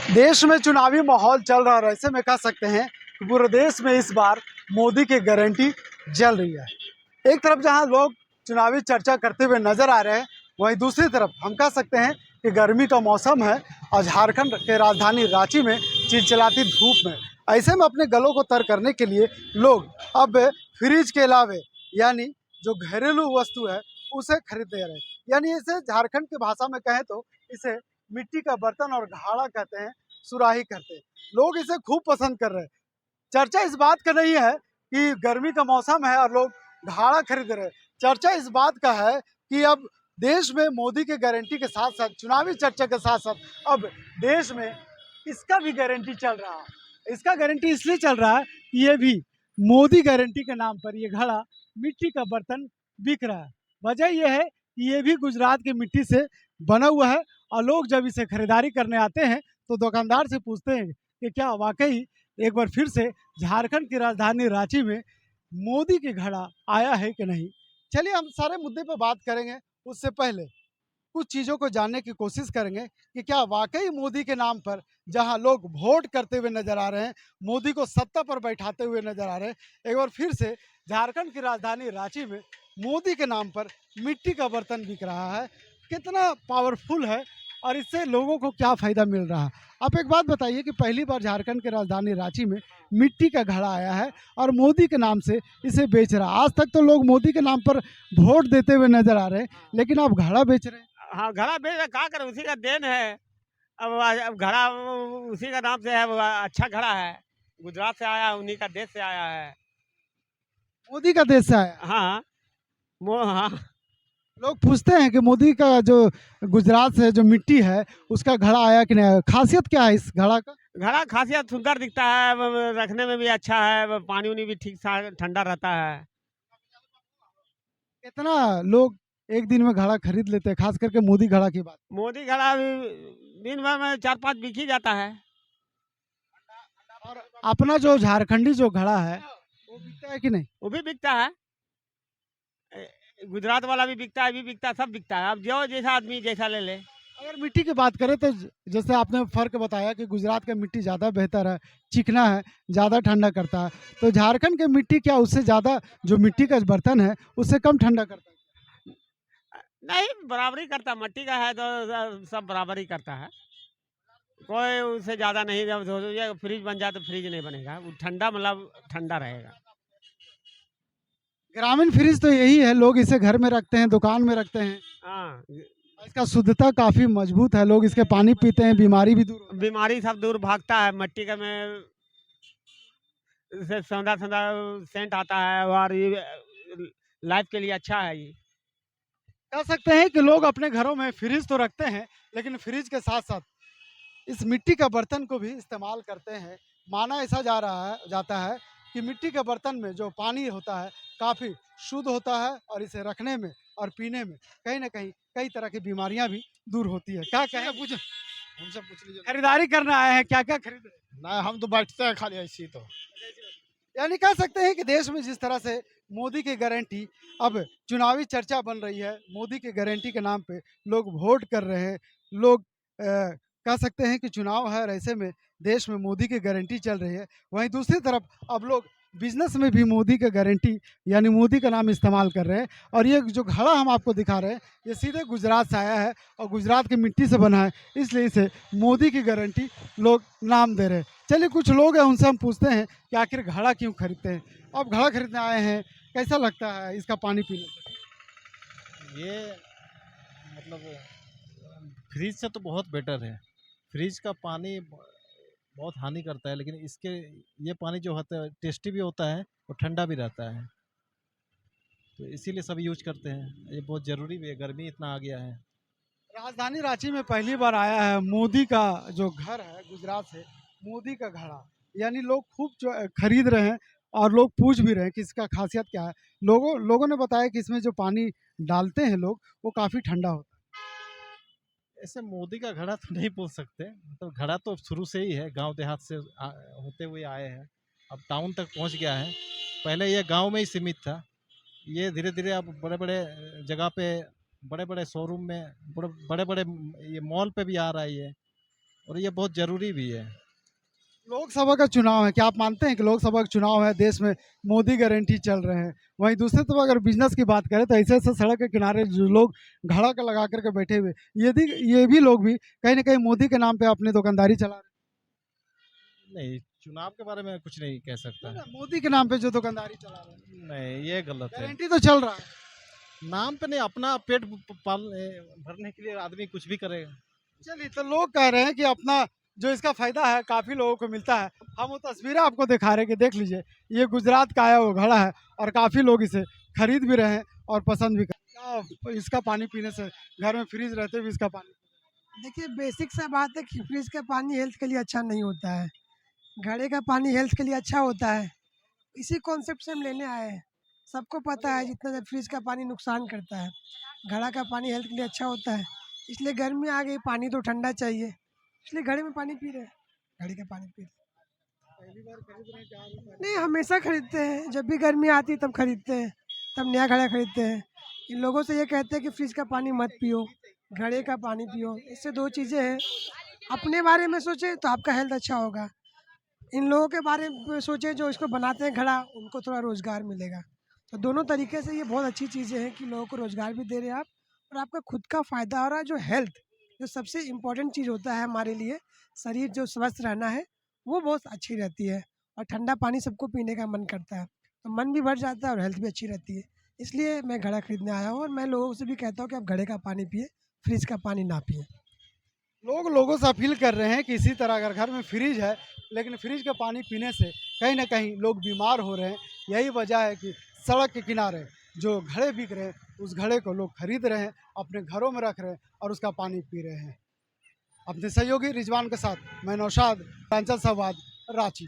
देश में चुनावी माहौल चल रहा है। ऐसे में कह सकते हैं कि पूरे देश में इस बार मोदी की गारंटी जल रही है। एक तरफ जहां लोग चुनावी चर्चा करते हुए नजर आ रहे हैं, वहीं दूसरी तरफ हम कह सकते हैं कि गर्मी का मौसम है और झारखंड के राजधानी रांची में चिलचिलाती धूप में ऐसे में अपने गलों को तर करने के लिए लोग अब फ्रिज के अलावे यानी जो घरेलू वस्तु है उसे खरीदते रहे। यानी इसे झारखंड की भाषा में कहें तो इसे मिट्टी का बर्तन और घड़ा कहते हैं, सुराही कहते हैं। लोग इसे खूब पसंद कर रहे हैं। चर्चा इस बात का नहीं है कि गर्मी का मौसम है और लोग घड़ा खरीद रहे हैं। चर्चा इस बात का है कि अब देश में मोदी के गारंटी के साथ साथ चुनावी चर्चा के साथ साथ अब देश में इसका भी गारंटी चल रहा है। इसका गारंटी इसलिए चल रहा है कि ये भी मोदी गारंटी के नाम पर ये घड़ा मिट्टी का बर्तन बिक रहा है। वजह यह है कि ये भी गुजरात की मिट्टी से बना हुआ है और लोग जब इसे खरीदारी करने आते हैं तो दुकानदार से पूछते हैं कि क्या वाकई एक बार फिर से झारखंड की राजधानी रांची में मोदी की घड़ा आया है कि नहीं। चलिए हम सारे मुद्दे पर बात करेंगे। उससे पहले कुछ चीज़ों को जानने की कोशिश करेंगे कि क्या वाकई मोदी के नाम पर जहां लोग वोट करते हुए नजर आ रहे हैं, मोदी को सत्ता पर बैठाते हुए नजर आ रहे हैं, एक बार फिर से झारखंड की राजधानी रांची में मोदी के नाम पर मिट्टी का बर्तन बिक रहा है। कितना पावरफुल है और इससे लोगों को क्या फ़ायदा मिल रहा है। आप एक बात बताइए कि पहली बार झारखंड की राजधानी रांची में मिट्टी का घड़ा आया है और मोदी के नाम से इसे बेच रहा है। आज तक तो लोग मोदी के नाम पर वोट देते हुए नजर आ रहे हैं, लेकिन आप घड़ा बेच रहे हैं। हाँ, घड़ा बेच रहे क्या करें, उसी का देन है। अब घड़ा उसी का नाम से है, वो अच्छा घड़ा है, गुजरात से आया है, उन्हीं का देश से आया है। मोदी का देश से आया। हाँ, हाँ। लोग पूछते हैं कि मोदी का जो गुजरात से जो मिट्टी है उसका घड़ा आया कि नहीं आया। खासियत क्या है इस घड़ा का। घड़ा खासियत सुंदर दिखता है, रखने में भी अच्छा है, पानी उनी भी ठीक सा ठंडा रहता है। कितना लोग एक दिन में घड़ा खरीद लेते हैं, खास करके मोदी घड़ा की बात। मोदी घड़ा भी दिन भर में 4-5 बिक ही जाता है। और अपना जो झारखंडी जो घड़ा है वो बिकता है कि नहीं। वो भी बिकता है, गुजरात वाला भी बिकता है, भी बिकता है, सब बिकता है। अब जो जैसा आदमी जैसा ले ले। अगर मिट्टी की बात करें तो जैसे आपने फर्क बताया कि गुजरात का मिट्टी ज़्यादा बेहतर है, चिकना है, ज़्यादा ठंडा करता है, तो झारखंड की मिट्टी क्या उससे ज़्यादा जो मिट्टी का बर्तन है उससे कम ठंडा करता है। नहीं, बराबरी करता, मट्टी का है तो सब बराबर ही करता है। कोई उससे ज़्यादा नहीं, जब सोचिए फ्रिज बन जाए तो फ्रिज नहीं बनेगा, वो ठंडा मतलब ठंडा रहेगा। ग्रामीण फ्रिज तो यही है, लोग इसे घर में रखते हैं, दुकान में रखते हैं। हाँ, इसका शुद्धता काफ़ी मजबूत है, लोग इसके पानी पीते हैं, बीमारी भी दूर होती है। बीमारी सब दूर भागता है। मट्टी का में से सौंधा सौंधा सेंट आता है और ये लाइफ के लिए अच्छा है ये। कह सकते हैं कि लोग अपने घरों में फ्रिज तो रखते हैं, लेकिन फ्रिज के साथ साथ इस मिट्टी का बर्तन को भी इस्तेमाल करते हैं। माना ऐसा जाता है कि मिट्टी के बर्तन में जो पानी होता है काफ़ी शुद्ध होता है और इसे रखने में और पीने में कहीं ना कहीं कई तरह की बीमारियां भी दूर होती है। क्या कहें, पूछ उनसे पूछ लीजिए। खरीदारी करने आए हैं, क्या क्या खरीद रहे हैं। ना हम तो बैठते हैं खाली ऐसे ही तो। यानी कह सकते हैं कि देश में जिस तरह से मोदी की गारंटी अब चुनावी चर्चा बन रही है, मोदी की गारंटी के नाम पे लोग वोट कर रहे हैं। लोग कह सकते हैं कि चुनाव है और ऐसे में देश में मोदी की गारंटी चल रही है। वहीं दूसरी तरफ अब लोग बिजनेस में भी मोदी का गारंटी यानी मोदी का नाम इस्तेमाल कर रहे हैं। और ये जो घड़ा हम आपको दिखा रहे हैं ये सीधे गुजरात से आया है और गुजरात की मिट्टी से बना है, इसलिए इसे मोदी की गारंटी लोग नाम दे रहे हैं। चलिए कुछ लोग हैं उनसे हम पूछते हैं कि आखिर घड़ा क्यों खरीदते हैं। आप घड़ा खरीदने आए हैं, कैसा लगता है इसका पानी पीने से। ये मतलब फ्रिज से तो बहुत बेटर है। फ्रिज का पानी बहुत हानि करता है, लेकिन इसके ये पानी जो होता है टेस्टी भी होता है और ठंडा भी रहता है, तो इसीलिए सब यूज करते हैं। ये बहुत ज़रूरी भी है, गर्मी इतना आ गया है। राजधानी रांची में पहली बार आया है मोदी का जो घर है गुजरात से, मोदी का घड़ा। यानी लोग खूब जो खरीद रहे हैं और लोग पूछ भी रहे हैं कि इसका खासियत क्या है। लोगों ने बताया कि इसमें जो पानी डालते हैं लोग वो काफ़ी ठंडा होता ऐसे मोदी का घड़ा तो नहीं बोल सकते, मतलब घड़ा तो शुरू से ही है, गांव देहात से होते हुए आए हैं, अब टाउन तक पहुंच गया है। पहले ये गांव में ही सीमित था, ये धीरे धीरे अब बड़े बड़े जगह पे, बड़े बड़े शोरूम में, बड़े बड़े ये मॉल पे भी आ रहा है ये। और ये बहुत ज़रूरी भी है। लोकसभा का चुनाव है, क्या आप मानते हैं कि लोकसभा का चुनाव है, देश में मोदी गारंटी चल रहे हैं, वहीं दूसरी तरफ अगर बिजनेस की बात करें तो ऐसे ऐसे सड़क के किनारे जो लोग घड़ा का लगा करके बैठे हुए, यदि ये भी लोग भी कहीं ना कहीं मोदी के नाम पे अपनी दुकानदारी चला रहे नहीं, चुनाव के बारे में कुछ नहीं कह सकता। हैं, मोदी के नाम पे जो दुकानदारी चला रहे हैं, नहीं, ये गलत है। गारंटी तो चल रहा है। नाम पे नहीं, अपना पेट भरने के लिए आदमी कुछ भी करेगा। चलिए, तो लोग कह रहे हैं कि अपना जो इसका फायदा है काफी लोगों को मिलता है। हम वो तस्वीरें आपको दिखा रहे हैं कि देख लीजिए, ये गुजरात का आया वो घड़ा है और काफी लोग इसे खरीद भी रहे हैं और पसंद भी कर क्या इसका पानी पीने से घर में फ्रिज रहते हुए इसका पानी। देखिए, बेसिक सा बात है कि फ्रिज का पानी हेल्थ के लिए अच्छा नहीं होता है। घड़े का पानी हेल्थ के लिए अच्छा होता है। इसी कॉन्सेप्ट से हम लेने आए हैं। सबको पता है जितना फ्रिज का पानी नुकसान करता है, घड़ा का पानी हेल्थ के लिए अच्छा होता है। इसलिए गर्मी आ गई, पानी तो ठंडा चाहिए, इसलिए घड़े में पानी पी रहे हैं, घड़े का पानी पी रहे हैं। पहली बार खरीद रहे हैं क्या आप? नहीं, हमेशा खरीदते हैं, जब भी गर्मी आती है तब खरीदते हैं, तब नया घड़ा खरीदते हैं। इन लोगों से ये कहते हैं कि फ्रिज का पानी मत पियो, घड़े का पानी पियो। इससे दो चीज़ें हैं, अपने बारे में सोचे तो आपका हेल्थ अच्छा होगा, इन लोगों के बारे में सोचे जो इसको बनाते हैं घड़ा, उनको थोड़ा रोज़गार मिलेगा। तो दोनों तरीके से ये बहुत अच्छी चीज़ें हैं कि लोगों को रोज़गार भी दे रहे हैं आप, और आपका खुद का फ़ायदा हो रहा है। जो हेल्थ, जो सबसे इम्पोर्टेंट चीज़ होता है हमारे लिए, शरीर जो स्वस्थ रहना है, वो बहुत अच्छी रहती है। और ठंडा पानी सबको पीने का मन करता है, तो मन भी भर जाता है और हेल्थ भी अच्छी रहती है। इसलिए मैं घड़ा खरीदने आया हूँ, और मैं लोगों से भी कहता हूँ कि आप घड़े का पानी पिए, फ्रिज का पानी ना पिए। लोग लोगों से अपील कर रहे हैं कि इसी तरह अगर घर में फ्रिज है, लेकिन फ्रिज का पानी पीने से कहीं ना कहीं लोग बीमार हो रहे हैं। यही वजह है कि सड़क के किनारे जो घड़े बिक रहे हैं, उस घड़े को लोग खरीद रहे हैं, अपने घरों में रख रहे हैं और उसका पानी पी रहे हैं। अपने सहयोगी रिजवान के साथ मैं नौशाद, टांचल साबाद, रांची।